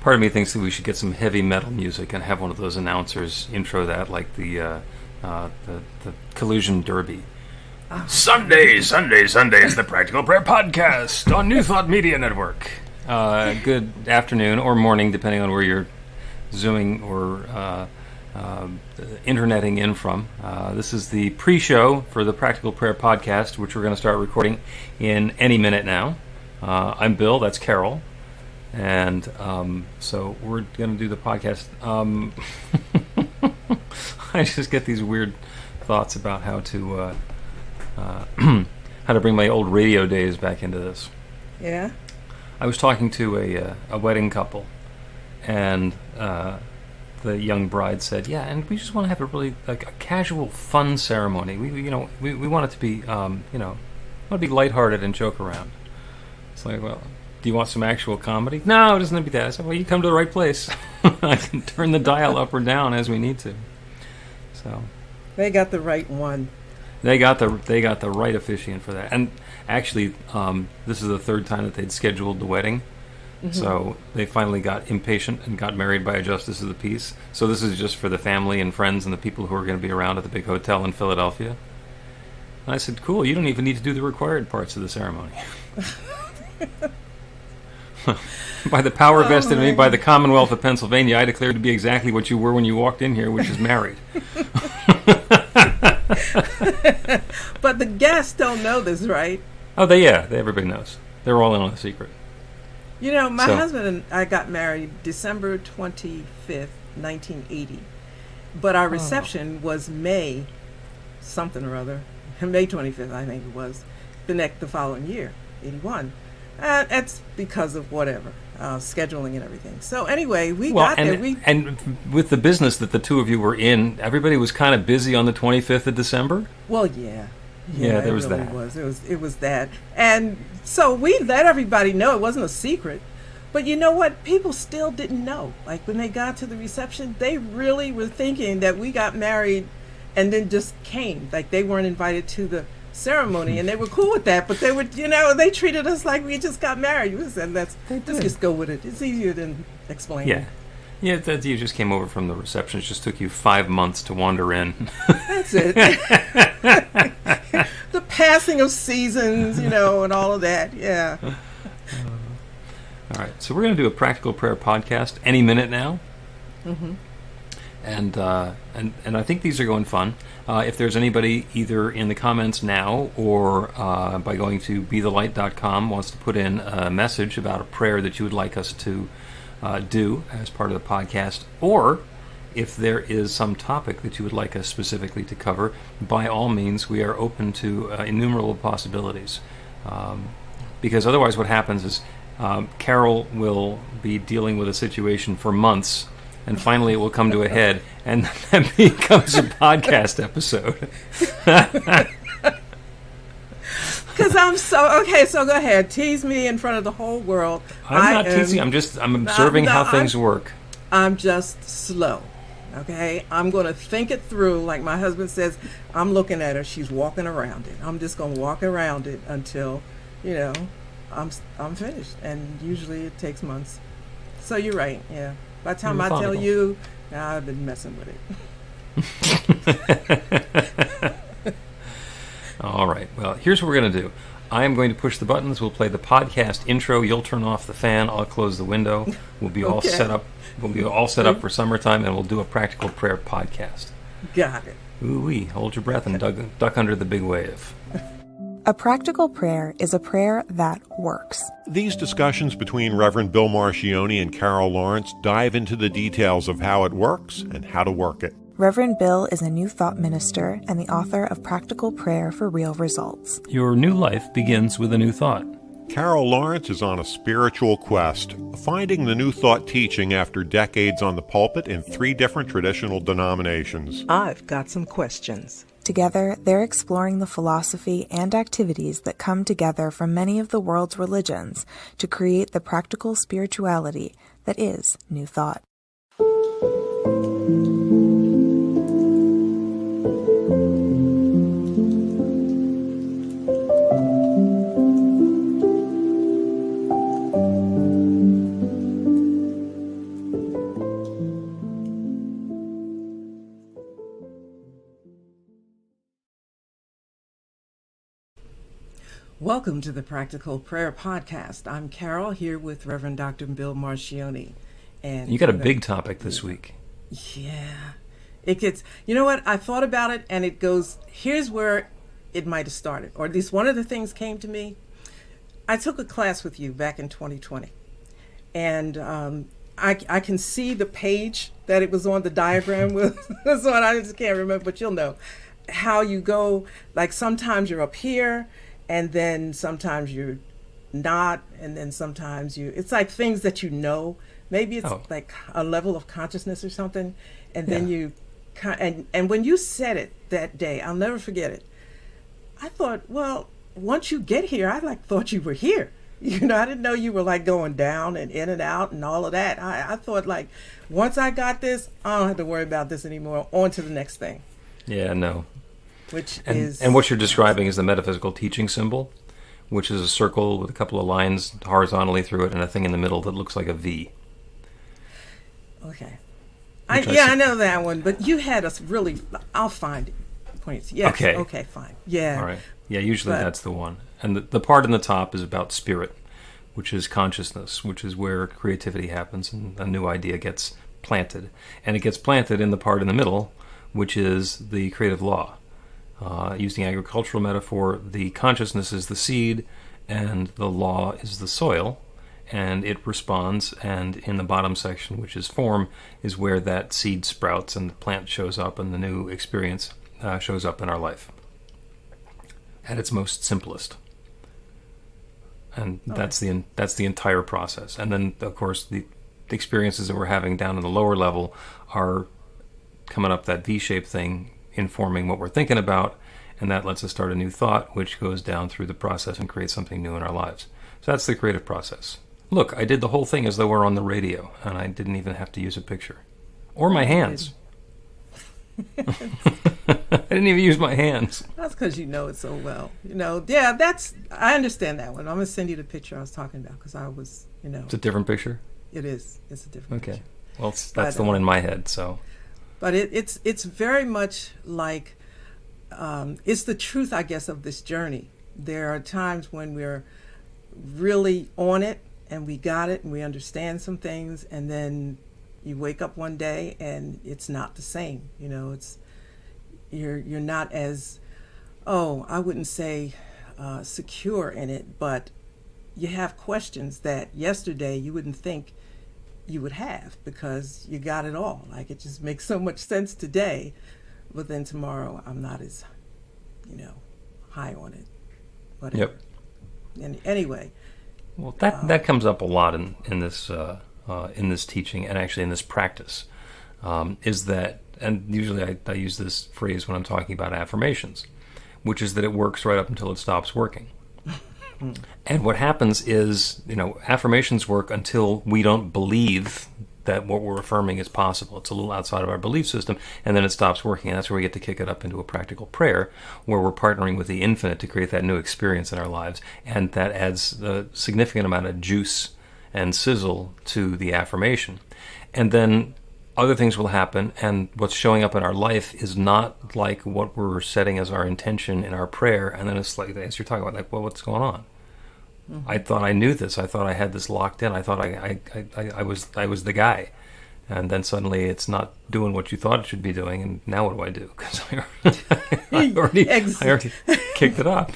Part of me thinks that we should get some heavy metal music and have one of those announcers intro that, like the Collusion Derby. Sunday is the Practical Prayer Podcast on New Thought Media Network. Good afternoon or morning, depending on where you're zooming or interneting in from. This is the pre-show for the Practical Prayer Podcast, which we're going to start recording in any minute now. I'm Bill, that's Carol, and so we're going to do the podcast. I just get these weird thoughts about how to bring my old radio days back into this. Yeah? I was talking to a wedding couple, and the young bride said, "Yeah, and we just want to have a really a casual, fun ceremony. We want it to be want to be lighthearted and joke around." It's like, well, do you want some actual comedy? No, it doesn't have to be that. I said, well, you come to the right place. I can turn the dial up or down as we need to. So they got the right one. They got the right officiant for that. And actually, this is the third time that they'd scheduled the wedding. Mm-hmm. So they finally got impatient and got married by a justice of the peace. So this is just for the family and friends and the people who are going to be around at the big hotel in Philadelphia. And I said, cool, you don't even need to do the required parts of the ceremony. By the power vested in me by the Commonwealth of Pennsylvania, I declare to be exactly what you were when you walked in here, which is married. But the guests don't know this, right? Oh, everybody knows. They're all in on the secret. You know, my husband and I got married December 25th, 1980. But our reception was May something or other. May 25th, I think it was. The following year, 81. That's because of whatever, scheduling and everything. So anyway, we got there. And with the business that the two of you were in, everybody was kind of busy on the 25th of December? Well, yeah. Yeah, there was really that. It was that. And so we let everybody know. It wasn't a secret. But you know what? People still didn't know. Like when they got to the reception, they really were thinking that we got married and then just came. Like they weren't invited to the ceremony, and they were cool with that, but they were, they treated us like we just got married. We said, let's just go with it. It's easier than explaining. Yeah, you just came over from the reception. It just took you 5 months to wander in. That's it. The passing of seasons, and all of that. Yeah. All right, so we're going to do a Practical Prayer Podcast any minute now. Mm-hmm. And I think these are going fun. If there's anybody either in the comments now or by going to BeTheLight.com wants to put in a message about a prayer that you would like us to do as part of the podcast, or if there is some topic that you would like us specifically to cover, by all means, we are open to innumerable possibilities. Because otherwise what happens is Carol will be dealing with a situation for months, and finally it will come to a head, and that becomes a podcast episode. Because I'm so go ahead. Tease me in front of the whole world. I'm not teasing. I'm observing how things work. I'm just slow. Okay? I'm going to think it through. Like my husband says, I'm looking at her. She's walking around it. I'm just going to walk around it until, I'm finished. And usually it takes months. So you're right. Yeah. By the time I tell you, I've been messing with it. All right. Well, here's what we're going to do. I am going to push the buttons. We'll play the podcast intro. You'll turn off the fan. I'll close the window. We'll be all set up. We'll be all set up for summertime, and we'll do a Practical Prayer Podcast. Got it. Ooh-wee. Hold your breath and duck under the big wave. A practical prayer is a prayer that works. These discussions between Reverend Bill Marchiony and Carol Lawrence dive into the details of how it works and how to work it. Reverend Bill is a New Thought minister and the author of Practical Prayer for Real Results. Your new life begins with a new thought. Carol Lawrence is on a spiritual quest, finding the New Thought teaching after decades on the pulpit in 3 different traditional denominations. I've got some questions. Together, they're exploring the philosophy and activities that come together from many of the world's religions to create the practical spirituality that is New Thought. Welcome to the Practical Prayer Podcast. I'm Carol, here with Reverend Dr. Bill Marchiony. And You got a big topic this week. Yeah. It gets, you know what? I thought about it and it goes, here's where it might have started. Or at least one of the things came to me. I took a class with you back in 2020. And I can see the page that it was on, the diagram was on. I just can't remember, but you'll know how you go. Like sometimes you're up here, and then sometimes you're not, and then sometimes it's like things that you know. Maybe it's like a level of consciousness or something, and then and when you said it that day, I'll never forget it. I thought, well, once you get here, I thought you were here. You know, I didn't know you were like going down and in and out and all of that. I thought like, once I got this, I don't have to worry about this anymore. On to the next thing. Yeah, no. And what you're describing is the metaphysical teaching symbol, which is a circle with a couple of lines horizontally through it and a thing in the middle that looks like a V. Okay. I know that one, but you had us really, I'll find it. Points. Yes. Okay, fine. Yeah. All right. Yeah, usually that's the one. And the part in the top is about spirit, which is consciousness, which is where creativity happens and a new idea gets planted. And it gets planted in the part in the middle, which is the creative law. Using agricultural metaphor, the consciousness is the seed and the law is the soil, and it responds, and in the bottom section, which is form, is where that seed sprouts and the plant shows up and the new experience shows up in our life at its most simplest. And that's the entire process. And then, of course, the experiences that we're having down in the lower level are coming up that V-shaped thing, informing what we're thinking about, and that lets us start a new thought, which goes down through the process and creates something new in our lives. So that's the creative process. Look, I did the whole thing as though we're on the radio, and I didn't even have to use a picture. Or my hands. I didn't even use my hands. That's because you know it so well. You know, I understand that one. I'm going to send you the picture I was talking about because I was, It's a different picture? It is. It's a different picture. Well, that's the one in my head, so. But it's very much like, it's the truth, I guess, of this journey. There are times when we're really on it and we got it and we understand some things, and then you wake up one day and it's not the same. You're not as, I wouldn't say secure in it, but you have questions that yesterday you wouldn't think you would have because you got it all. Like it just makes so much sense today, but then tomorrow I'm not as, high on it. Whatever. Yep. And anyway. Well, that comes up a lot in this teaching and actually in this practice, is that, and usually I use this phrase when I'm talking about affirmations, which is that it works right up until it stops working. And what happens is, affirmations work until we don't believe that what we're affirming is possible. It's a little outside of our belief system, and then it stops working. And that's where we get to kick it up into a practical prayer, where we're partnering with the infinite to create that new experience in our lives. And that adds a significant amount of juice and sizzle to the affirmation. And then other things will happen, and what's showing up in our life is not like what we're setting as our intention in our prayer. And then it's like, as you're talking about, like, well, what's going on? Mm-hmm. I thought I knew this. I thought I had this locked in. I thought I was the guy. And then suddenly it's not doing what you thought it should be doing, and now what do I do? Because I already kicked it up.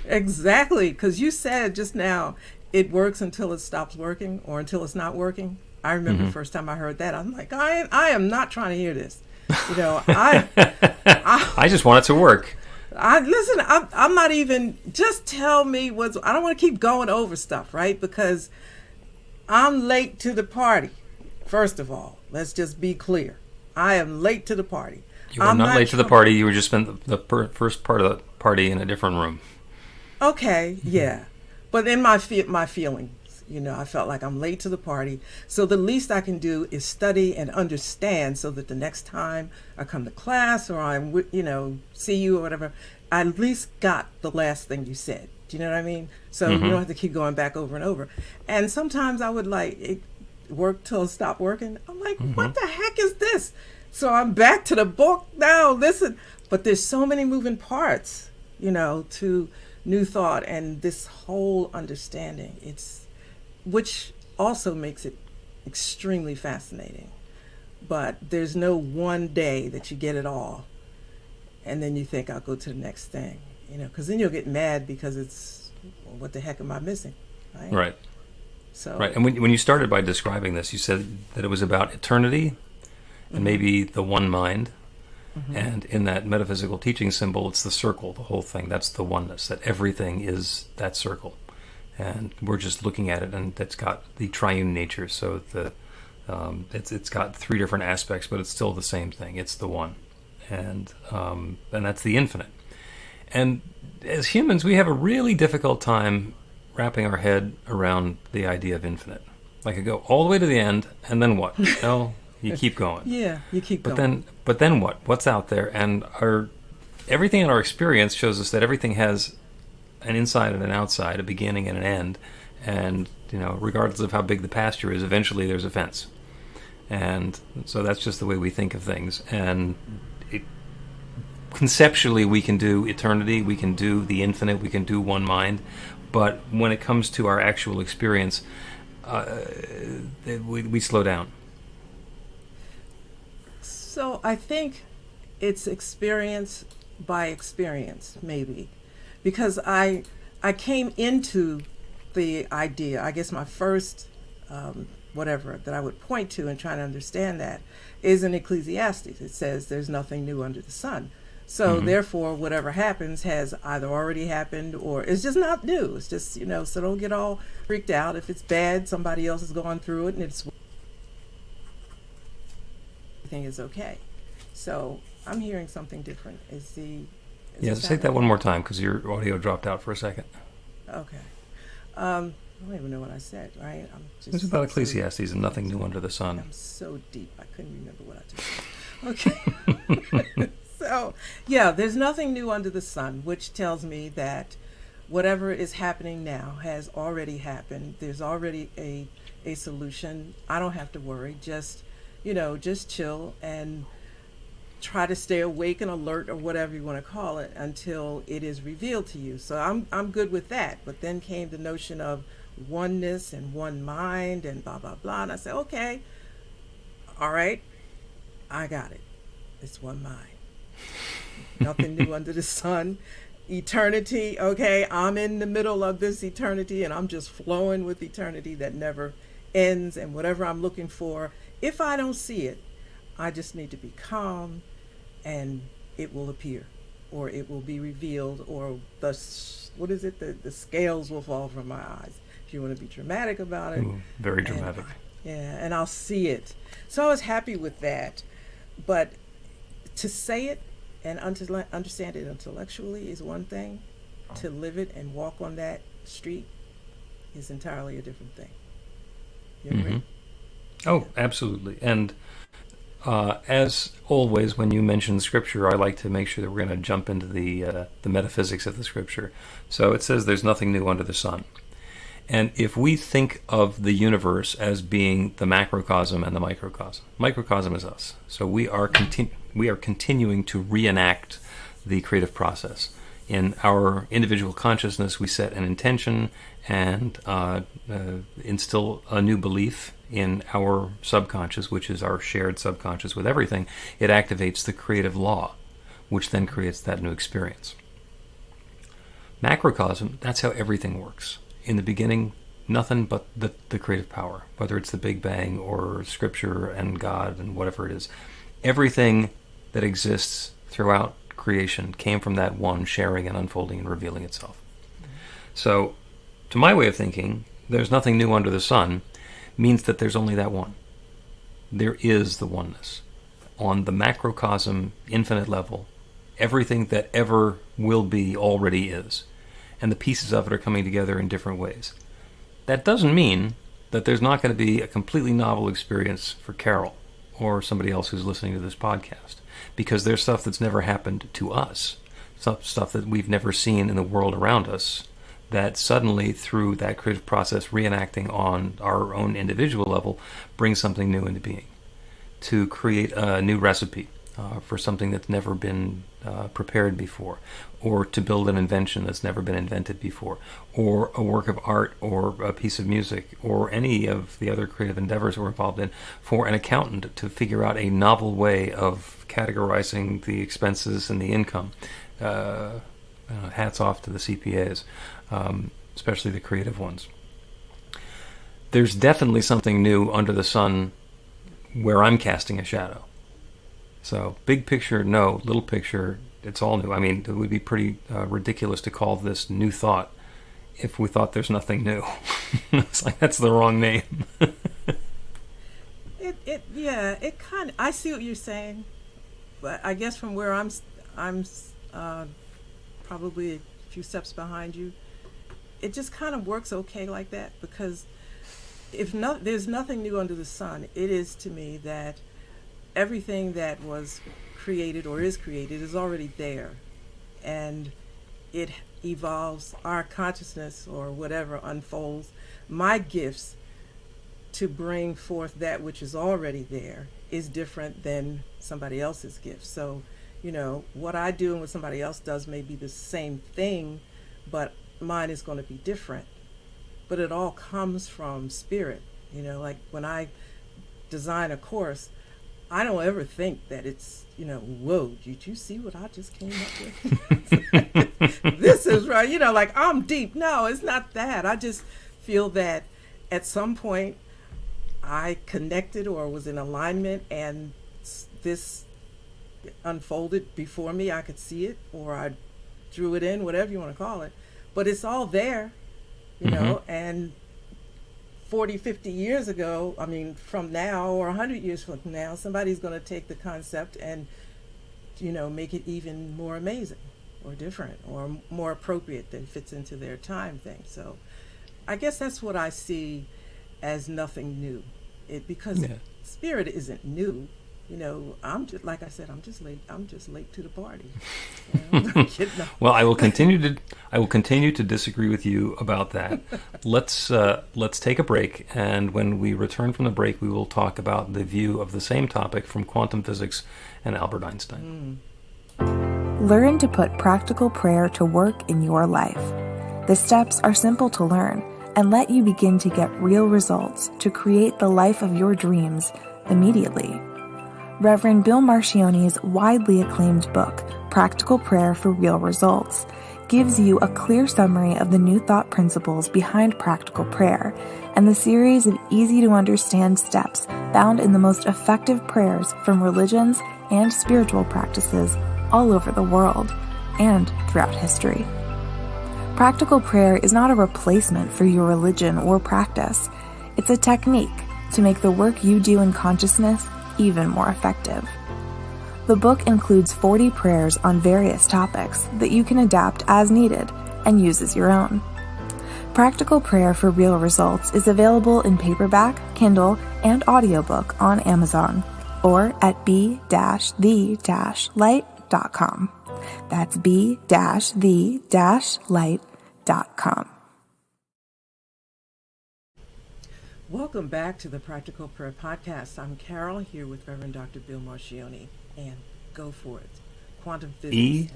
Exactly, because you said just now, it works until it stops working or until it's not working. I remember the first time I heard that, I'm like, I am not trying to hear this. I just want it to work. Listen, I'm not even, just tell me I don't want to keep going over stuff, right? Because I'm late to the party. First of all, let's just be clear. I am late to the party. You were not late to the party. You were just spent the first part of the party in a different room. Okay, yeah. But in my feelings, I felt like I'm late to the party. So the least I can do is study and understand so that the next time I come to class or I'm, see you or whatever, I at least got the last thing you said. Do you know what I mean? So you don't have to keep going back over and over. And sometimes I would it work till it stopped working. I'm like, what the heck is this? So I'm back to the book now. Listen, but there's so many moving parts, to new thought and this whole understanding. Which also makes it extremely fascinating. But there's no one day that you get it all, and then you think, I'll go to the next thing, because then you'll get mad because it's, well, what the heck am I missing, right? Right. So. Right, and when you started by describing this, you said that it was about eternity and maybe the one mind. And in that metaphysical teaching symbol, it's the circle, the whole thing. That's the oneness, that everything is that circle. And we're just looking at it, and it's got the triune nature. So it's got three different aspects, but it's still the same thing. It's the one. And that's the infinite. And as humans, we have a really difficult time wrapping our head around the idea of infinite. Like, I go all the way to the end, and then what? You keep going. Yeah, you keep going. But then what? What's out there? And everything in our experience shows us that everything has an inside and an outside, a beginning and an end. And, regardless of how big the pasture is, eventually there's a fence. And so that's just the way we think of things. And conceptually, we can do eternity, we can do the infinite, we can do one mind. But when it comes to our actual experience, we slow down. So I think it's experience by experience, maybe, because I came into the idea, I guess my first whatever that I would point to and try to understand that is in Ecclesiastes. It says there's nothing new under the sun. So therefore, whatever happens has either already happened or it's just not new. It's just, so don't get all freaked out. If it's bad, somebody else is going through it and everything is okay. So I'm hearing something different. Say that one more time because your audio dropped out for a second. Okay. I don't even know what I said, right? It's about Ecclesiastes and nothing new under the sun. I'm so deep, I couldn't remember what I just said. Okay. So, there's nothing new under the sun, which tells me that whatever is happening now has already happened. There's already a solution. I don't have to worry. Just chill and try to stay awake and alert, or whatever you want to call it, until it is revealed to you. So I'm good with that. But then came the notion of oneness and one mind and blah, blah, blah. And I said, okay, all right, I got it. It's one mind. Nothing new under the sun. Eternity, okay, I'm in the middle of this eternity and I'm just flowing with eternity that never ends. And whatever I'm looking for, if I don't see it, I just need to be calm and it will appear, or it will be revealed, or the scales will fall from my eyes, if you want to be dramatic about it. Ooh, very dramatic. And I'll see it. So I was happy with that. But to say it and understand it intellectually is one thing. To live it and walk on that street is entirely a different thing. You agree? Oh, absolutely. And as always, when you mention Scripture, I like to make sure that we're going to jump into the metaphysics of the Scripture. So it says there's nothing new under the sun. And if we think of the universe as being the macrocosm and the microcosm is us. So we are continuing to reenact the creative process. In our individual consciousness, we set an intention and instill a new belief in our subconscious, which is our shared subconscious with everything. It activates the creative law, which then creates that new experience. Macrocosm, that's how everything works. In the beginning, nothing but the creative power, whether it's the Big Bang or Scripture and God and whatever it is. Everything that exists throughout creation came from that one sharing and unfolding and revealing itself. So, to my way of thinking, there's nothing new under the sun means that there's only that one. There is the oneness. On the macrocosm, infinite level, everything that ever will be already is. And the pieces of it are coming together in different ways. That doesn't mean that there's not going to be a completely novel experience for Carol or somebody else who's listening to this podcast, because there's stuff that's never happened to us, stuff that we've never seen in the world around us, that suddenly, through that creative process, reenacting on our own individual level, brings something new into being, to create a new recipe for something that's never been prepared before, or to build an invention that's never been invented before, or a work of art, or a piece of music, or any of the other creative endeavors we're involved in, for an accountant to figure out a novel way of categorizing the expenses and the income. Hats off to the CPAs, especially the creative ones. There's definitely something new under the sun where I'm casting a shadow. So big picture, no. Little picture, it's all new. I mean, it would be pretty ridiculous to call this New Thought if we thought there's nothing new. It's like, that's the wrong name. It kind of, I see what you're saying, but I guess from where I'm probably a few steps behind you, it just kind of works okay like that, because there's nothing new under the sun. It is to me that everything that was created or is created is already there, and it evolves. Our consciousness or whatever unfolds. My gifts to bring forth that which is already there is different than somebody else's gifts. So, what I do and what somebody else does may be the same thing, but mine is going to be different. But it all comes from spirit. Like when I design a course, I don't ever think that it's, whoa, did you see what I just came up with? This is right, like I'm deep. No, it's not that. I just feel that at some point I connected or was in alignment, and this unfolded before me. I could see it, or I drew it in, whatever you want to call it. But it's all there, and 40, 50 years ago, I mean, from now or 100 years from now, somebody's going to take the concept and, make it even more amazing or different or more appropriate that fits into their time thing. So I guess that's what I see as nothing new. Because spirit isn't new. I'm just, like I said, I'm just late to the party. Well, I will continue to disagree with you about that. Let's take a break, and when we return from the break, we will talk about the view of the same topic from quantum physics and Albert Einstein. Learn to put practical prayer to work in your life. The steps are simple to learn and let you begin to get real results to create the life of your dreams immediately. Reverend Bill Marchiony's widely acclaimed book, Practical Prayer for Real Results, gives you a clear summary of the New Thought principles behind practical prayer and the series of easy-to-understand steps found in the most effective prayers from religions and spiritual practices all over the world and throughout history. Practical prayer is not a replacement for your religion or practice. It's a technique to make the work you do in consciousness even more effective. The book includes 40 prayers on various topics that you can adapt as needed and use as your own. Practical Prayer for Real Results is available in paperback, Kindle, and audiobook on Amazon or at b-the-light.com. That's b-the-light.com. Welcome back to the Practical Prayer Podcast. I'm Carol, here with Reverend Dr. Bill Marchiony, and go for it. Quantum physics.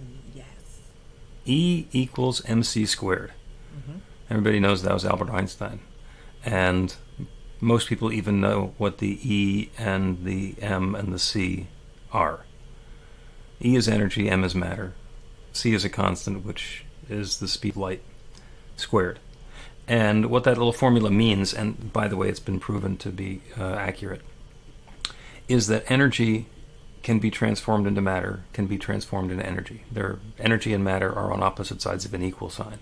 E equals mc squared. Mm-hmm. Everybody knows that was Albert Einstein. And most people even know what the E and the M and the C are. E is energy, M is matter. C is a constant, which is the speed of light squared. And what that little formula means, and by the way, it's been proven to be accurate, is that energy can be transformed into matter, can be transformed into energy. Energy and matter are on opposite sides of an equal sign.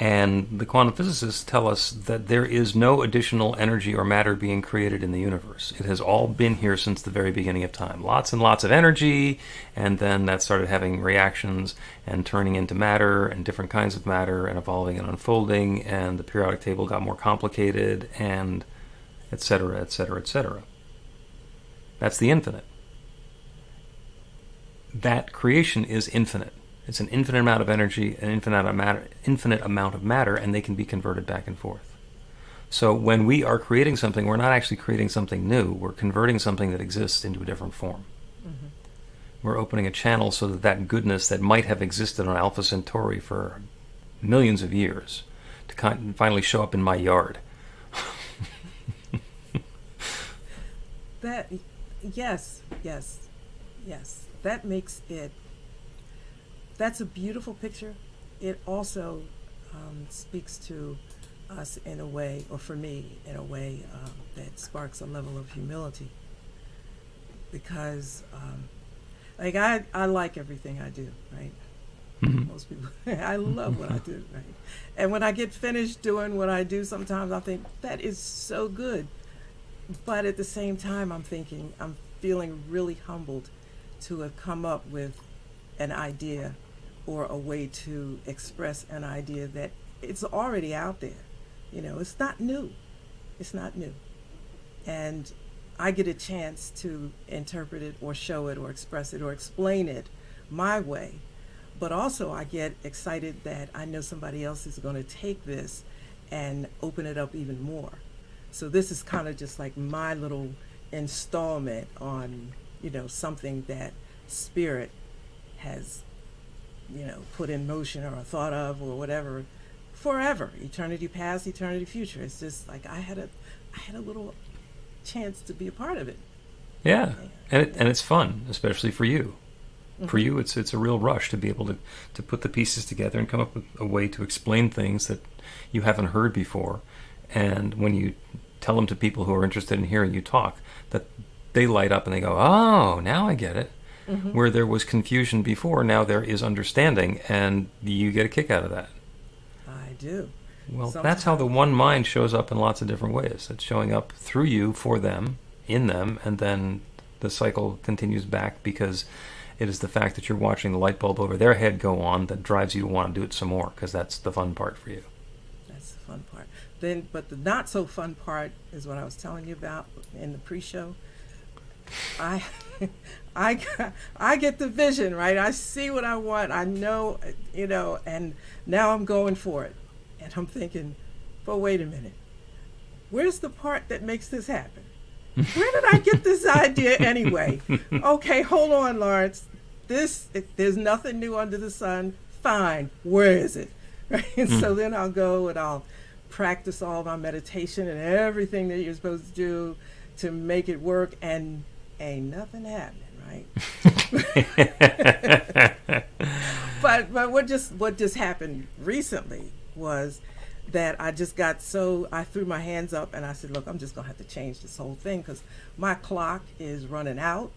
And the quantum physicists tell us that there is no additional energy or matter being created in the universe. It has all been here since the very beginning of time. Lots and lots of energy, and then that started having reactions and turning into matter and different kinds of matter and evolving and unfolding, and the periodic table got more complicated, and et cetera, et cetera, et cetera. That's the infinite. That creation is infinite. It's an infinite amount of energy, an infinite amount of matter, and they can be converted back and forth. So when we are creating something, we're not actually creating something new. We're converting something that exists into a different form. Mm-hmm. We're opening a channel so that that goodness that might have existed on Alpha Centauri for millions of years to finally show up in my yard. That, yes. That makes it, that's a beautiful picture. It also speaks to us in a way, or for me, in a way that sparks a level of humility. Because, like, I like everything I do, right? Mm-hmm. Most people, I love what I do, right? And when I get finished doing what I do, sometimes I think, that is so good. But at the same time, I'm feeling really humbled to have come up with an idea or a way to express an idea that it's already out there. You know, it's not new. It's not new. And I get a chance to interpret it or show it or express it or explain it my way. But also I get excited that I know somebody else is going to take this and open it up even more. So this is kind of just like my little installment on, you know, something that Spirit has, you know, put in motion or thought of or whatever forever, eternity past, eternity future. It's just like I had a little chance to be a part of it. Yeah, and it's fun, especially for you. Mm-hmm. For you, it's a real rush to be able to put the pieces together and come up with a way to explain things that you haven't heard before. And when you tell them to people who are interested in hearing you talk, that they light up and they go, oh, now I get it. Mm-hmm. Where there was confusion before, now there is understanding, and you get a kick out of that. I do. Well, that's how the one mind shows up in lots of different ways. It's showing up through you, for them, in them, and then the cycle continues back because it is the fact that you're watching the light bulb over their head go on that drives you to want to do it some more, because that's the fun part for you. That's the fun part. But the not so fun part is what I was telling you about in the pre-show. I get the vision, right? I see what I want. I know, you know, and now I'm going for it. And I'm thinking, but wait a minute. Where's the part that makes this happen? Where did I get this idea anyway? Okay, hold on, Lawrence. There's nothing new under the sun. Fine. Where is it? Right? And so then I'll go and I'll practice all my meditation and everything that you're supposed to do to make it work, and ain't nothing happening, right? But what just happened recently was that I just got I threw my hands up and I said, look, I'm just gonna have to change this whole thing because my clock is running out.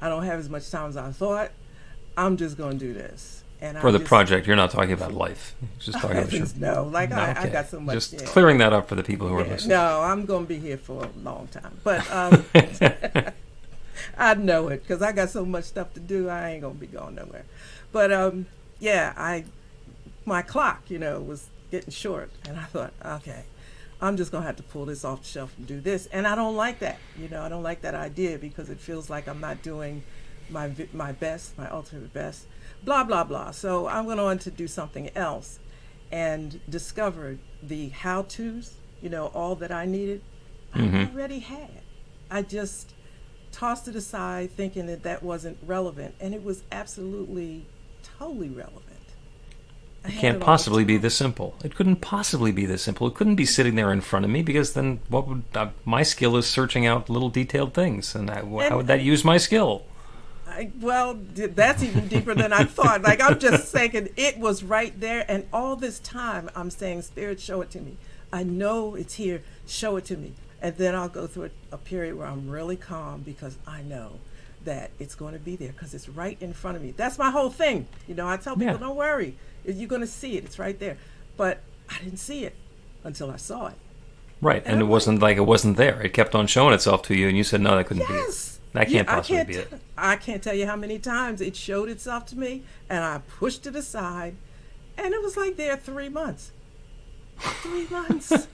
I don't have as much time as I thought. I'm just gonna do this. And for the project, you're not talking about life. You're just talking about I got so much. Just clearing that up for the people who are listening. No, I'm going to be here for a long time. But I know it because I got so much stuff to do. I ain't going to be going nowhere. But my clock, you know, was getting short, and I thought, okay, I'm just going to have to pull this off the shelf and do this. And I don't like that. You know, I don't like that idea because it feels like I'm not doing my best, my ultimate best. Blah, blah, blah. So I went on to do something else and discovered the how-tos, you know, all that I needed, I already had. I just tossed it aside thinking that wasn't relevant, and it was absolutely, totally relevant. It can't possibly be this simple. It couldn't possibly be this simple. It couldn't be sitting there in front of me because then what would my skill is searching out little detailed things, and how would that use my skill? Well, that's even deeper than I thought. Like, I'm just thinking it was right there. And all this time, I'm saying, Spirit, show it to me. I know it's here. Show it to me. And then I'll go through a period where I'm really calm because I know that it's going to be there because it's right in front of me. That's my whole thing. You know, I tell people, don't worry. You're going to see it. It's right there. But I didn't see it until I saw it. Right. And it wasn't like it wasn't there. It kept on showing itself to you, and you said, no, that couldn't be it. That can't possibly be it. I can't tell you how many times it showed itself to me, and I pushed it aside, and it was like there 3 months. 3 months.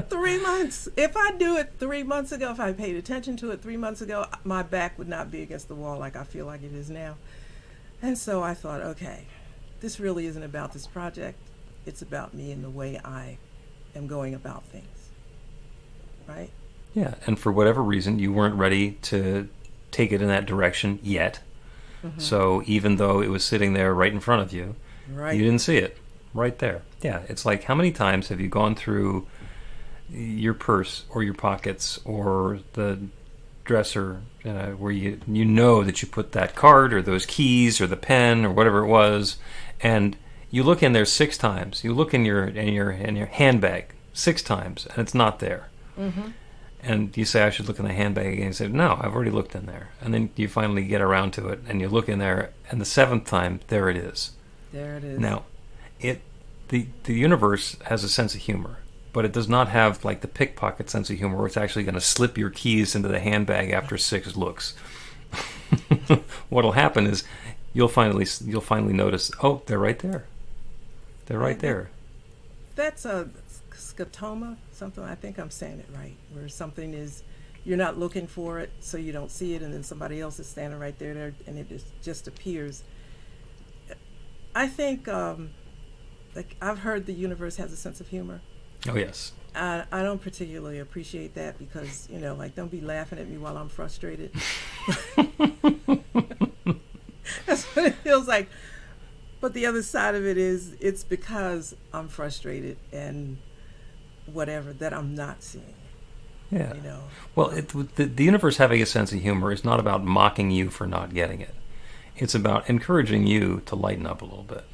3 months. If I do it 3 months ago, if I paid attention to it 3 months ago, my back would not be against the wall like I feel like it is now. And so I thought, okay, this really isn't about this project. It's about me and the way I am going about things. Right? Yeah, and for whatever reason, you weren't ready to take it in that direction yet. So even though it was sitting there right in front of you, you didn't see it right there. Yeah, it's like, how many times have you gone through your purse or your pockets or the dresser where you know that you put that card or those keys or the pen or whatever it was, and you look in there 6 times. You look in your handbag 6 times, and it's not there. And you say, I should look in the handbag again. You say, no, I've already looked in there. And then you finally get around to it, and you look in there, and the 7th time, there it is. There it is. Now, the universe has a sense of humor, but it does not have like the pickpocket sense of humor where it's actually going to slip your keys into the handbag after 6 looks. What'll happen is you'll finally notice, oh, they're right there. They're right there. That's a scotoma, something, I think I'm saying it right, where something is, you're not looking for it, so you don't see it, and then somebody else is standing right there and it just appears. I think, like, I've heard the universe has a sense of humor. Oh, yes. I don't particularly appreciate that because, like, don't be laughing at me while I'm frustrated. That's what it feels like. But the other side of it is, it's because I'm frustrated and whatever that I'm not seeing. Yeah. Well, the universe having a sense of humor is not about mocking you for not getting it. It's about encouraging you to lighten up a little bit,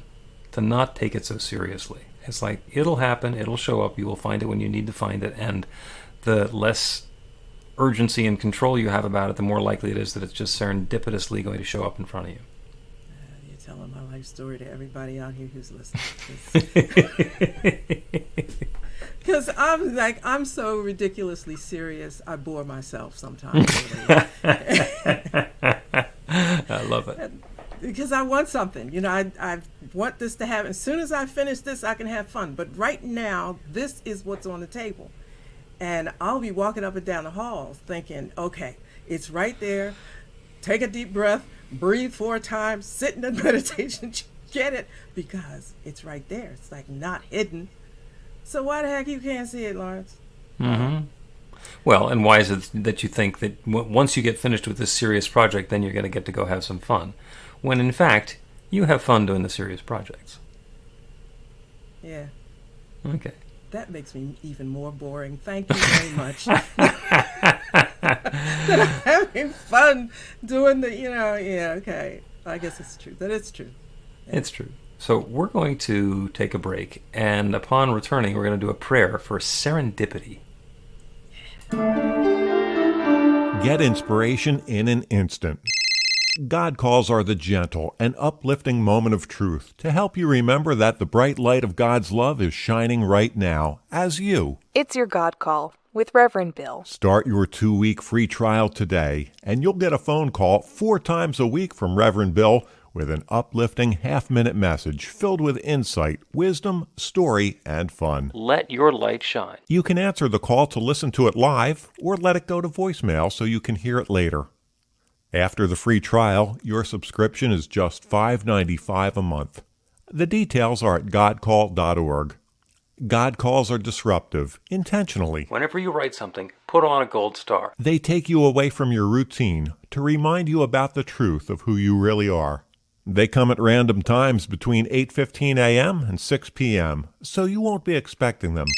to not take it so seriously. It's like, it'll happen, it'll show up, you will find it when you need to find it, and the less urgency and control you have about it, the more likely it is that it's just serendipitously going to show up in front of you. You're telling my life story to everybody out here who's listening. Because I'm so ridiculously serious, I bore myself sometimes. I love it. Because I want something. I want this to happen. As soon as I finish this, I can have fun. But right now, this is what's on the table. And I'll be walking up and down the halls thinking, okay, it's right there. Take a deep breath, breathe 4 times, sit in the meditation, get it, because it's right there. It's like not hidden. So why the heck you can't see it, Lawrence? Mm-hmm. Well, and why is it that you think that once you get finished with this serious project, then you're going to get to go have some fun? When in fact, you have fun doing the serious projects. Yeah. Okay. That makes me even more boring. Thank you very much. That I'm having fun doing the, yeah, okay. I guess it's true. That is true. Yeah. It's true. So we're going to take a break, and upon returning, we're going to do a prayer for serendipity. Get inspiration in an instant. God calls are the gentle and uplifting moment of truth to help you remember that the bright light of God's love is shining right now as you. It's your God Call with Reverend Bill. Start your 2-week free trial today, and you'll get a phone call 4 times a week from Reverend Bill with an uplifting half-minute message filled with insight, wisdom, story, and fun. Let your light shine. You can answer the call to listen to it live or let it go to voicemail so you can hear it later. After the free trial, your subscription is just $5.95 a month. The details are at godcall.org. God calls are disruptive, intentionally. Whenever you write something, put on a gold star. They take you away from your routine to remind you about the truth of who you really are. They come at random times between 8:15 a.m. and 6 p.m., so you won't be expecting them.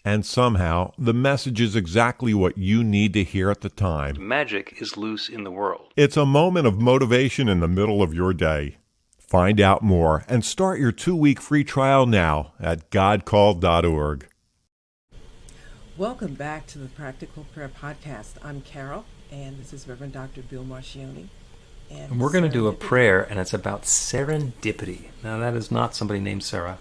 And somehow, the message is exactly what you need to hear at the time. Magic is loose in the world. It's a moment of motivation in the middle of your day. Find out more and start your 2-week free trial now at godcall.org. Welcome back to the Practical Prayer Podcast. I'm Carol, and this is Reverend Dr. Bill Marchiony. And we're going to do a prayer, and it's about serendipity. Now, that is not somebody named Sarah,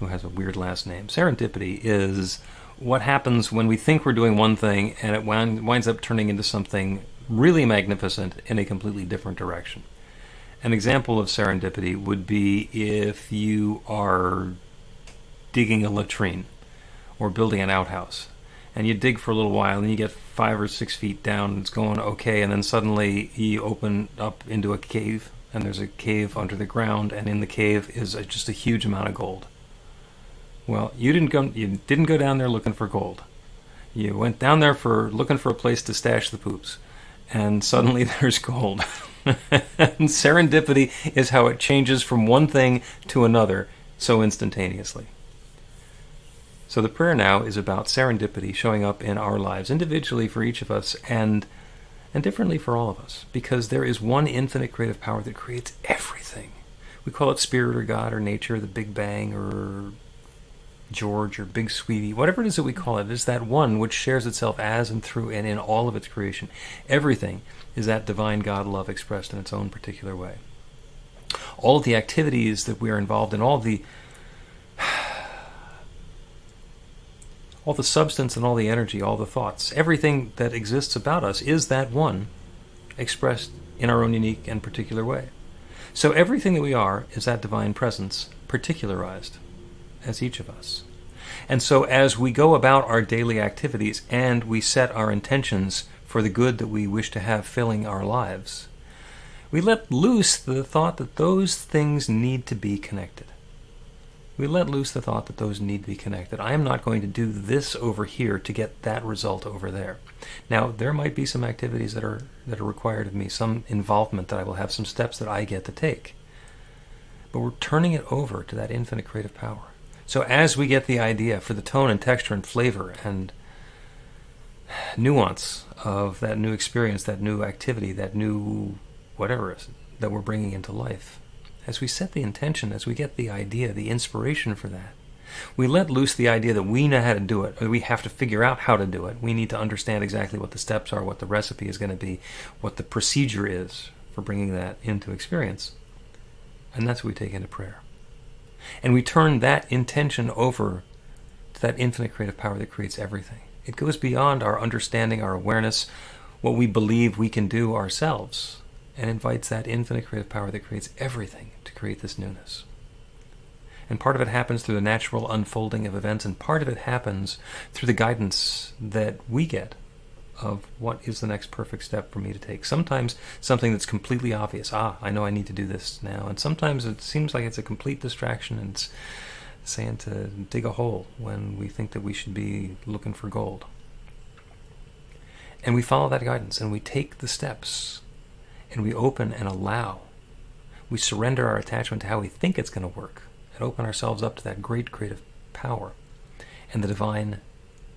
who has a weird last name. Serendipity is what happens when we think we're doing one thing, and it winds up turning into something really magnificent in a completely different direction. An example of serendipity would be if you are digging a latrine or building an outhouse, and you dig for a little while, and you get 5 or 6 feet down, and it's going okay, and then suddenly you open up into a cave, and there's a cave under the ground, and in the cave is just a huge amount of gold. Well, you didn't go down there looking for gold. You went down there looking for a place to stash the poops. and suddenly there's gold. And serendipity is how it changes from one thing to another so instantaneously. So the prayer now is about serendipity showing up in our lives, individually for each of us, and differently for all of us, because there is one infinite creative power that creates everything. We call it spirit or God or nature, the Big Bang or George or Big Sweetie, whatever it is that we call it. It's that one which shares itself as and through and in all of its creation. Everything is that divine God love expressed in its own particular way. All of the activities that we are involved in, all the substance and all the energy, all the thoughts, everything that exists about us is that one expressed in our own unique and particular way. So everything that we are is that divine presence particularized as each of us. And so as we go about our daily activities and we set our intentions for the good that we wish to have filling our lives, we let loose the thought that those things need to be connected. We let loose the thought that those need to be connected. I am not going to do this over here to get that result over there. Now, there might be some activities that are required of me, some involvement that I will have, some steps that I get to take. But we're turning it over to that infinite creative power. So as we get the idea for the tone and texture and flavor and nuance of that new experience, that new activity, that new whatever it is that we're bringing into life, as we set the intention, as we get the idea, the inspiration for that, we let loose the idea that we know how to do it, or we have to figure out how to do it. We need to understand exactly what the steps are, what the recipe is going to be, what the procedure is for bringing that into experience. And that's what we take into prayer. And we turn that intention over to that infinite creative power that creates everything. It goes beyond our understanding, our awareness, what we believe we can do ourselves, and invites that infinite creative power that creates everything to create this newness. And part of it happens through the natural unfolding of events, and part of it happens through the guidance that we get of what is the next perfect step for me to take. Sometimes something that's completely obvious. I know I need to do this now. And sometimes it seems like it's a complete distraction and it's saying to dig a hole when we think that we should be looking for gold. And we follow that guidance and we take the steps and we open and allow. We surrender our attachment to how we think it's going to work and open ourselves up to that great creative power. And the divine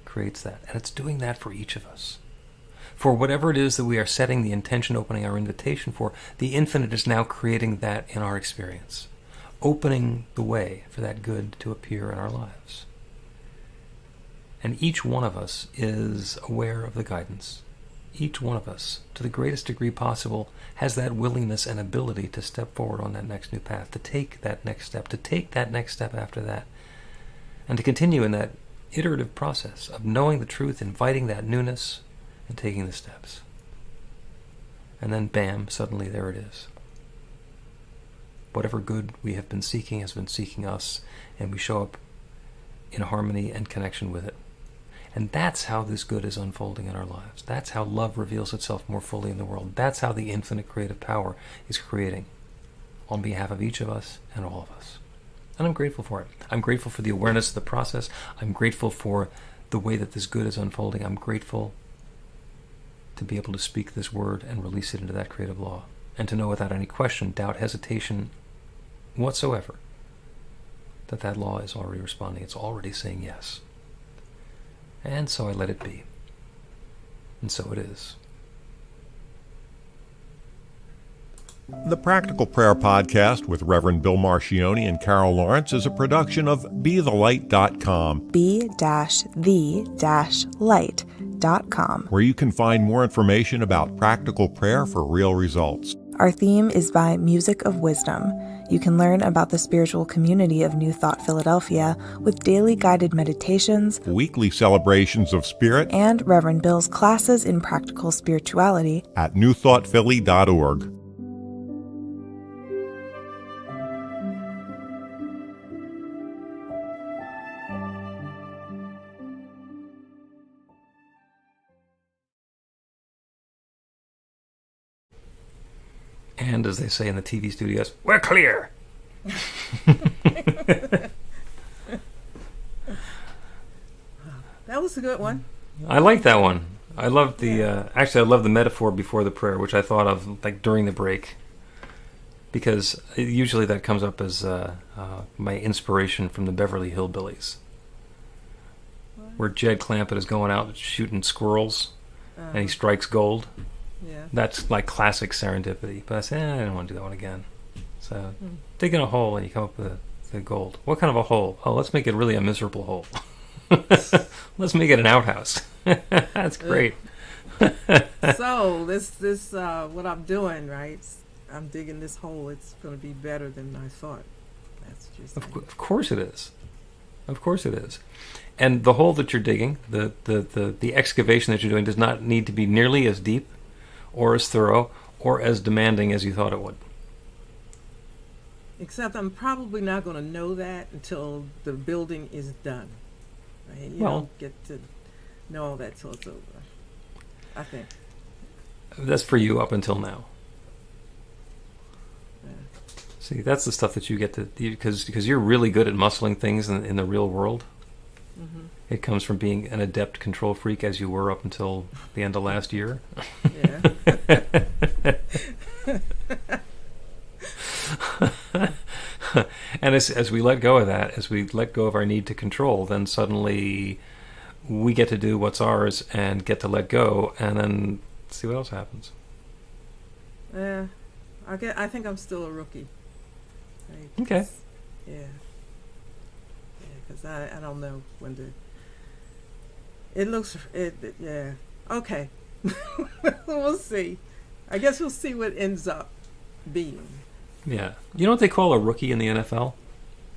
creates that. And it's doing that for each of us. For whatever it is that we are setting the intention, opening our invitation for, the infinite is now creating that in our experience, opening the way for that good to appear in our lives. And each one of us is aware of the guidance. Each one of us, to the greatest degree possible, has that willingness and ability to step forward on that next new path, to take that next step, to take that next step after that, and to continue in that iterative process of knowing the truth, inviting that newness, and taking the steps. And then bam, suddenly there it is. Whatever good we have been seeking has been seeking us, and we show up in harmony and connection with it. And that's how this good is unfolding in our lives. That's how love reveals itself more fully in the world. That's how the infinite creative power is creating on behalf of each of us and all of us. And I'm grateful for it. I'm grateful for the awareness of the process. I'm grateful for the way that this good is unfolding. I'm grateful to be able to speak this word and release it into that creative law. And to know without any question, doubt, hesitation whatsoever, that that law is already responding. It's already saying yes. And so I let it be. And so it is. The Practical Prayer Podcast with Reverend Bill Marchiony and Carol Lawrence is a production of BeTheLight.com. be-the-light.com. Where you can find more information about practical prayer for real results. Our theme is by Music of Wisdom. You can learn about the spiritual community of New Thought Philadelphia with daily guided meditations, Weekly celebrations of spirit, and Reverend Bill's classes in practical spirituality at newthoughtphilly.org. And as they say in the TV studios, we're clear. That was a good one. I like that one. I love the actually I love the metaphor before the prayer, which I thought of like during the break, because usually that comes up as my inspiration from the Beverly Hillbillies, where Jed Clampett is going out shooting squirrels, and he strikes gold. Yeah. That's like classic serendipity. But I say, I don't want to do that one again. So dig in a hole and you come up with the gold. What kind of a hole? Oh, let's make it really a miserable hole. Let's make it an outhouse. That's great. So this what I'm doing, right? I'm digging this hole. It's going to be better than I thought. That's just Of course it is. Of course it is. And the hole that you're digging, the excavation that you're doing, does not need to be nearly as deep or as thorough or as demanding as you thought it would. Except I'm probably not going to know that until the building is done. Right? You Well- don't get to know all that till it's over, I think. That's for you up until now. Yeah. See, that's the stuff that you get to, because you're really good at muscling things in the real world. Mm-hmm. It comes from being an adept control freak as you were up until the end of last year. Yeah. And as we let go of that, as we let go of our need to control, then suddenly we get to do what's ours and get to let go, and then see what else happens. Yeah. I think I'm still a rookie. Right? Okay. Yeah. Yeah, because I don't know when to. It looks. Yeah. Okay. We'll see. I guess we'll see what ends up being. Yeah. You know what they call a rookie in the NFL?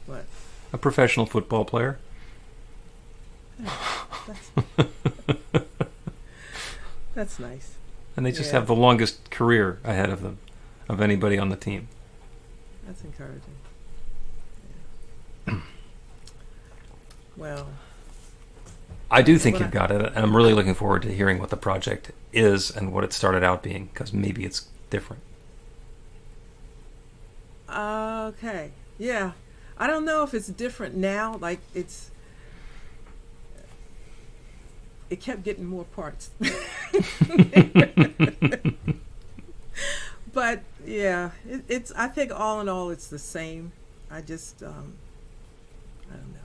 What? A professional football player. That's nice. And they just Yeah. have the longest career ahead of them, of anybody on the team. That's encouraging. Yeah. Well, I do think What you've got it, and I'm really looking forward to hearing what the project is and what it started out being, because maybe it's different. okay. Yeah. I don't know if it's different now. Like it kept getting more parts. But yeah, it's. I think all in all, it's the same. I just, I don't know.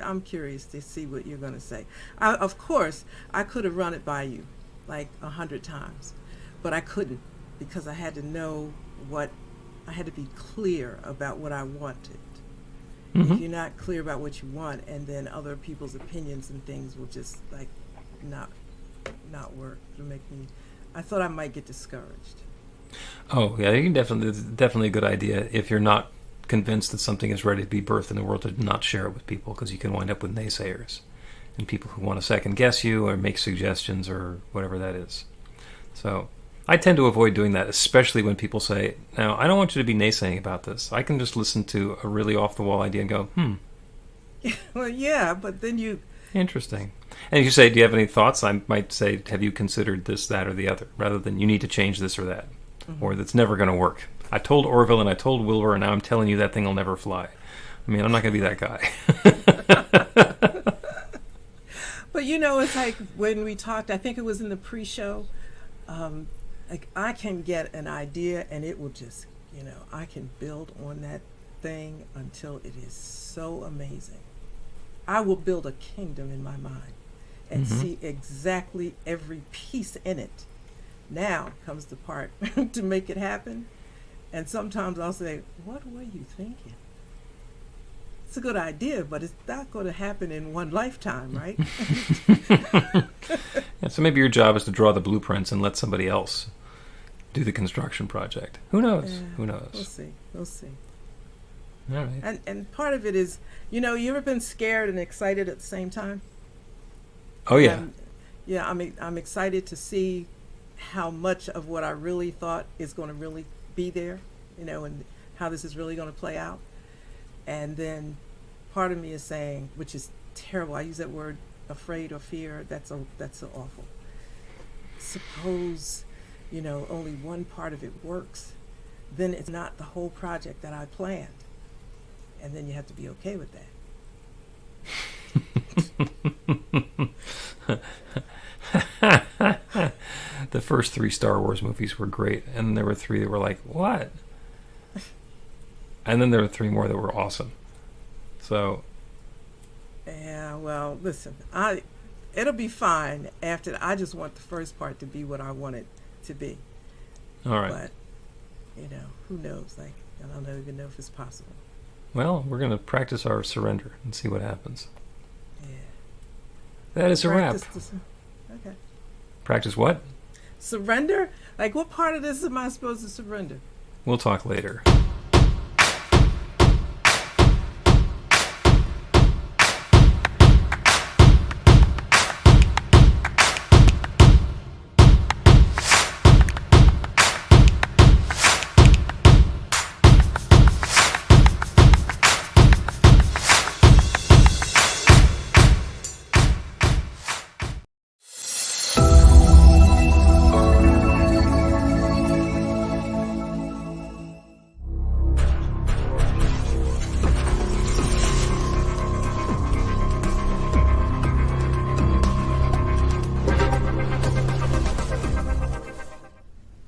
I'm curious to see what you're going to say. Of course, I could have run it by you like 100 times, but I couldn't because I had to know I had to be clear about what I wanted. Mm-hmm. If you're not clear about what you want, and then other people's opinions and things will just like not work. It'll make me. I thought I might get discouraged. Oh, yeah, you can it's definitely a good idea if you're not convinced that something is ready to be birthed in the world, to not share it with people, because you can wind up with naysayers and people who want to second guess you or make suggestions or whatever that is. So I tend to avoid doing that, especially when people say, now, I don't want you to be naysaying about this. I can just listen to a really off-the-wall idea and go, Well, yeah, but then you. interesting. And if you say, do you have any thoughts? I might say, have you considered this, that, or the other, rather than you need to change this or that, or that's never going to work. I told Orville and I told Wilbur, and now I'm telling you that thing will never fly. I mean, I'm not going to be that guy. But it's like when we talked, I think it was in the pre-show, like I can get an idea and it will just, I can build on that thing until it is so amazing. I will build a kingdom in my mind and see exactly every piece in it. Now comes the part to make it happen. And sometimes I'll say, what were you thinking? It's a good idea, but it's not going to happen in one lifetime, right? Yeah, so maybe your job is to draw the blueprints and let somebody else do the construction project. Who knows? Yeah, Who knows? We'll see. All right. And part of it is, you ever been scared and excited at the same time? Oh, yeah. Yeah, I'm excited to see how much of what I really thought is going to really be there, and how this is really going to play out. And then part of me is saying, which is terrible, I use that word afraid or fear, that's so awful. Suppose, only one part of it works, then it's not the whole project that I planned. And then you have to be okay with that. The first 3 Star Wars movies were great, and there were 3 that were like, what? And then there were 3 more that were awesome. So, yeah, well, listen, it'll be fine after. I just want the first part to be what I want it to be. all right. But, who knows? Like, I don't even know if it's possible. Well, we're going to practice our surrender and see what happens. Yeah. That is a wrap. Okay. Practice what? Surrender? Like, what part of this am I supposed to surrender? We'll talk later.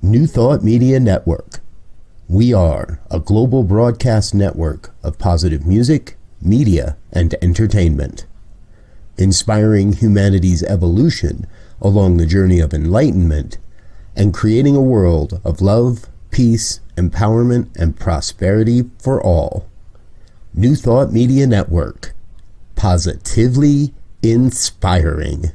New Thought Media Network. We are a global broadcast network of positive music, media, and entertainment, inspiring humanity's evolution along the journey of enlightenment and creating a world of love, peace, empowerment, and prosperity for all. New Thought Media Network. Positively inspiring.